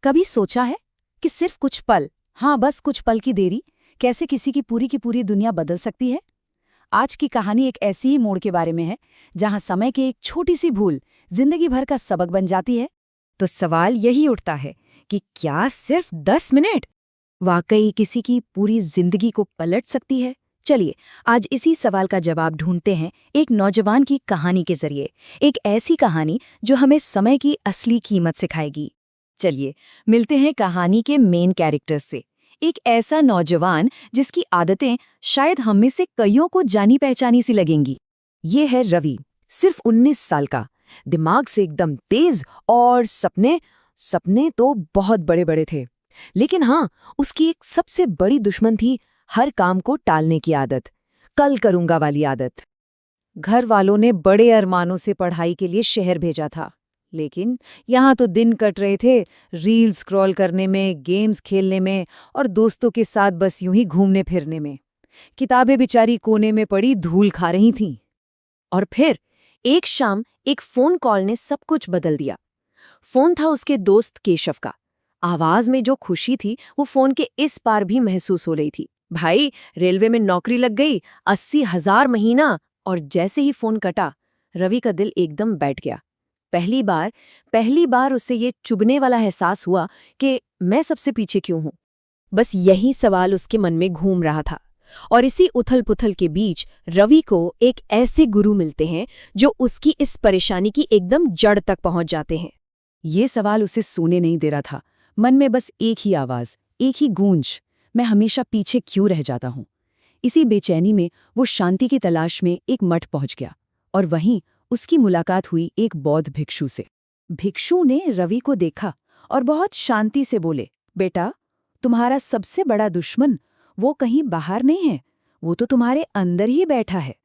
कभी सोचा है कि सिर्फ कुछ पल, हाँ बस कुछ पल की देरी कैसे किसी की पूरी दुनिया बदल सकती है? आज की कहानी एक ऐसी ही मोड़ के बारे में है जहां समय की एक छोटी सी भूल जिंदगी भर का सबक बन जाती है। तो सवाल यही उठता है कि क्या सिर्फ 10 मिनट वाकई किसी की पूरी जिंदगी को पलट सकती है? चलिए आज इसी सवाल का जवाब ढूंढते हैं एक नौजवान की कहानी के जरिए, एक ऐसी कहानी जो हमें समय की असली कीमत सिखाएगी। चलिए मिलते हैं कहानी के मेन कैरेक्टर से, एक ऐसा नौजवान जिसकी आदतें शायद हम में से कईयों को जानी पहचानी सी लगेंगी। ये है रवि, सिर्फ 19 साल का, दिमाग से एकदम तेज और सपने तो बहुत बड़े बड़े थे। लेकिन हाँ, उसकी एक सबसे बड़ी दुश्मन थी हर काम को टालने की आदत, कल करूंगा वाली आदत। घर वालों ने बड़े अरमानों से पढ़ाई के लिए शहर भेजा था, लेकिन यहाँ तो दिन कट रहे थे रील स्क्रॉल करने में, गेम्स खेलने में और दोस्तों के साथ बस यूं ही घूमने फिरने में। किताबें बेचारी कोने में पड़ी धूल खा रही थीं। और फिर एक शाम एक फोन कॉल ने सब कुछ बदल दिया। फोन था उसके दोस्त केशव का। आवाज में जो खुशी थी वो फोन के इस पार भी महसूस हो रही थी। भाई, रेलवे में नौकरी लग गई, 80,000 महीना। और जैसे ही फोन कटा, रवि का दिल एकदम बैठ गया। पहली बार उसे ये चुभने वाला एहसास हुआ कि मैं सबसे पीछे क्यों हूं। बस यही सवाल उसके मन में घूम रहा था। और इसी उथल-पुथल के बीच रवि को एक ऐसे गुरु मिलते हैं जो उसकी इस परेशानी की एकदम जड़ तक पहुंच जाते हैं। ये सवाल उसे सोने नहीं दे रहा था। मन में बस एक ही आवाज, एक ही गूंज, मैं हमेशा पीछे क्यों रह जाता हूं। इसी बेचैनी में वो शांति की तलाश में एक मठ पहुंच गया और वहीं उसकी मुलाकात हुई एक बौद्ध भिक्षु से। भिक्षु ने रवि को देखा और बहुत शांति से बोले, बेटा, तुम्हारा सबसे बड़ा दुश्मन वो कहीं बाहर नहीं है, वो तो तुम्हारे अंदर ही बैठा है।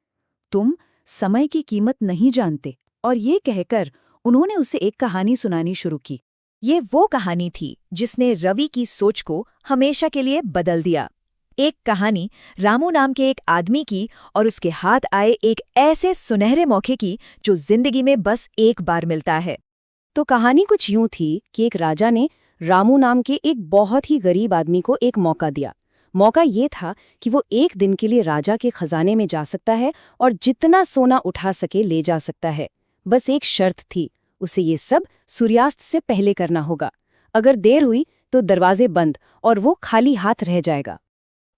तुम समय की कीमत नहीं जानते। और ये कहकर उन्होंने उसे एक कहानी सुनानी शुरू की। ये वो कहानी थी जिसने रवि की सोच को हमेशा के लिए बदल दिया। एक कहानी रामू नाम के एक आदमी की और उसके हाथ आए एक ऐसे सुनहरे मौके की जो जिंदगी में बस एक बार मिलता है। तो कहानी कुछ यूं थी कि एक राजा ने रामू नाम के एक बहुत ही गरीब आदमी को एक मौका दिया। मौका ये था कि वो एक दिन के लिए राजा के खजाने में जा सकता है और जितना सोना उठा सके ले जा सकता है। बस एक शर्त थी, उसे ये सब सूर्यास्त से पहले करना होगा। अगर देर हुई तो दरवाजे बंद और वो खाली हाथ रह जाएगा।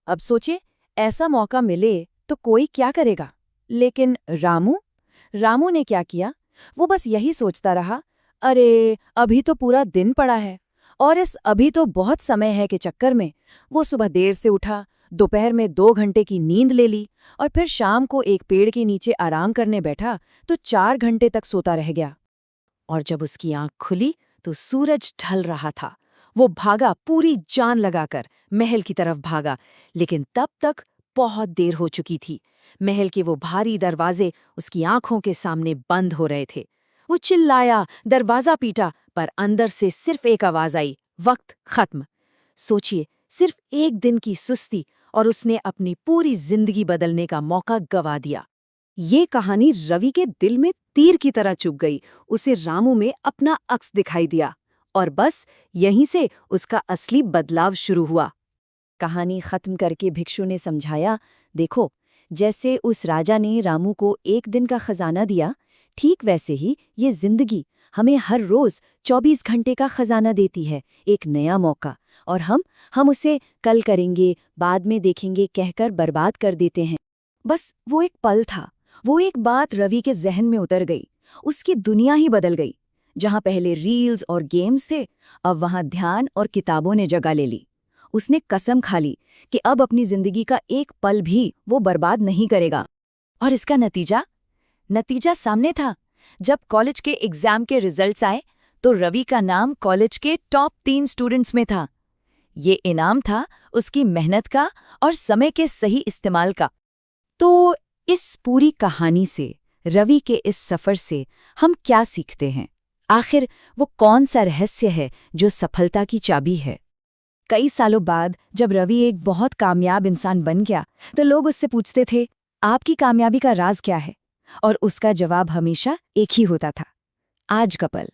अब सोचे, ऐसा मौका मिले तो कोई क्या करेगा। लेकिन रामू ने क्या किया, वो बस यही सोचता रहा, अरे अभी तो पूरा दिन पड़ा है। और इस अभी तो बहुत समय है के चक्कर में वो सुबह देर से उठा, दोपहर में 2 घंटे की नींद ले ली और फिर शाम को एक पेड़ के नीचे आराम करने बैठा तो 4 घंटे तक सोता रह गया। और जब उसकी आंख खुली तो सूरज ढल रहा था। वो भागा, पूरी जान लगाकर महल की तरफ भागा, लेकिन तब तक बहुत देर हो चुकी थी। महल के वो भारी दरवाजे उसकी आंखों के सामने बंद हो रहे थे। वो चिल्लाया, दरवाजा पीटा, पर अंदर से सिर्फ एक आवाज आई, वक्त खत्म। सोचिए, सिर्फ एक दिन की सुस्ती और उसने अपनी पूरी जिंदगी बदलने का मौका गवा दिया। ये कहानी रवि के दिल में तीर की तरह चुभ गई। उसे रामू में अपना अक्स दिखाई दिया और बस यहीं से उसका असली बदलाव शुरू हुआ। कहानी खत्म करके भिक्षु ने समझाया, देखो, जैसे उस राजा ने रामू को एक दिन का खजाना दिया, ठीक वैसे ही ये जिंदगी हमें हर रोज 24 घंटे का खजाना देती है, एक नया मौका। और हम उसे कल करेंगे, बाद में देखेंगे कहकर बर्बाद कर देते हैं। बस वो एक पल था, वो एक बात रवि के जहन में उतर गई। उसकी दुनिया ही बदल गई। जहां पहले रील्स और गेम्स थे, अब वहां ध्यान और किताबों ने जगह ले ली। उसने कसम खा ली कि अब अपनी जिंदगी का एक पल भी वो बर्बाद नहीं करेगा। और इसका नतीजा सामने था। जब कॉलेज के एग्जाम के रिजल्ट्स आए तो रवि का नाम कॉलेज के टॉप 3 स्टूडेंट्स में था। ये इनाम था उसकी मेहनत का और समय के सही इस्तेमाल का। तो इस पूरी कहानी से, रवि के इस सफर से हम क्या सीखते हैं? आखिर वो कौन सा रहस्य है जो सफलता की चाबी है? कई सालों बाद जब रवि एक बहुत कामयाब इंसान बन गया तो लोग उससे पूछते थे, आपकी कामयाबी का राज क्या है? और उसका जवाब हमेशा एक ही होता था, आज का पल।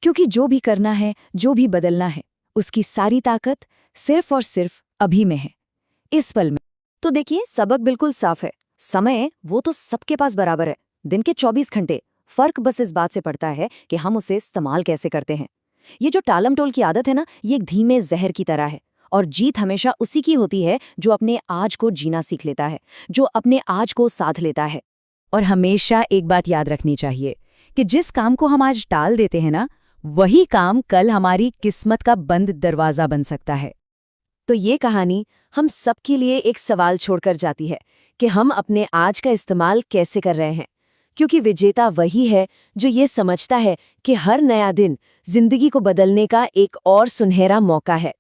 क्योंकि जो भी करना है, जो भी बदलना है, उसकी सारी ताकत सिर्फ और सिर्फ अभी में है, इस पल में। तो देखिए, सबक बिल्कुल साफ है। समय वो तो सबके पास बराबर है, दिन के 24 घंटे। फर्क बस इस बात से पड़ता है कि हम उसे इस्तेमाल कैसे करते हैं। ये जो टालम टोल की आदत है ना, ये एक धीमे जहर की तरह है। और जीत हमेशा उसी की होती है जो अपने आज को जीना सीख लेता है, जो अपने आज को साथ लेता है। और हमेशा एक बात याद रखनी चाहिए कि जिस काम को हम आज टाल देते हैं ना, वही काम कल हमारी किस्मत का बंद दरवाजा बन सकता है। तो ये कहानी हम सबके लिए एक सवाल छोड़कर जाती है कि हम अपने आज का इस्तेमाल कैसे कर रहे हैं। क्योंकि विजेता वही है जो ये समझता है कि हर नया दिन जिंदगी को बदलने का एक और सुनहरा मौका है।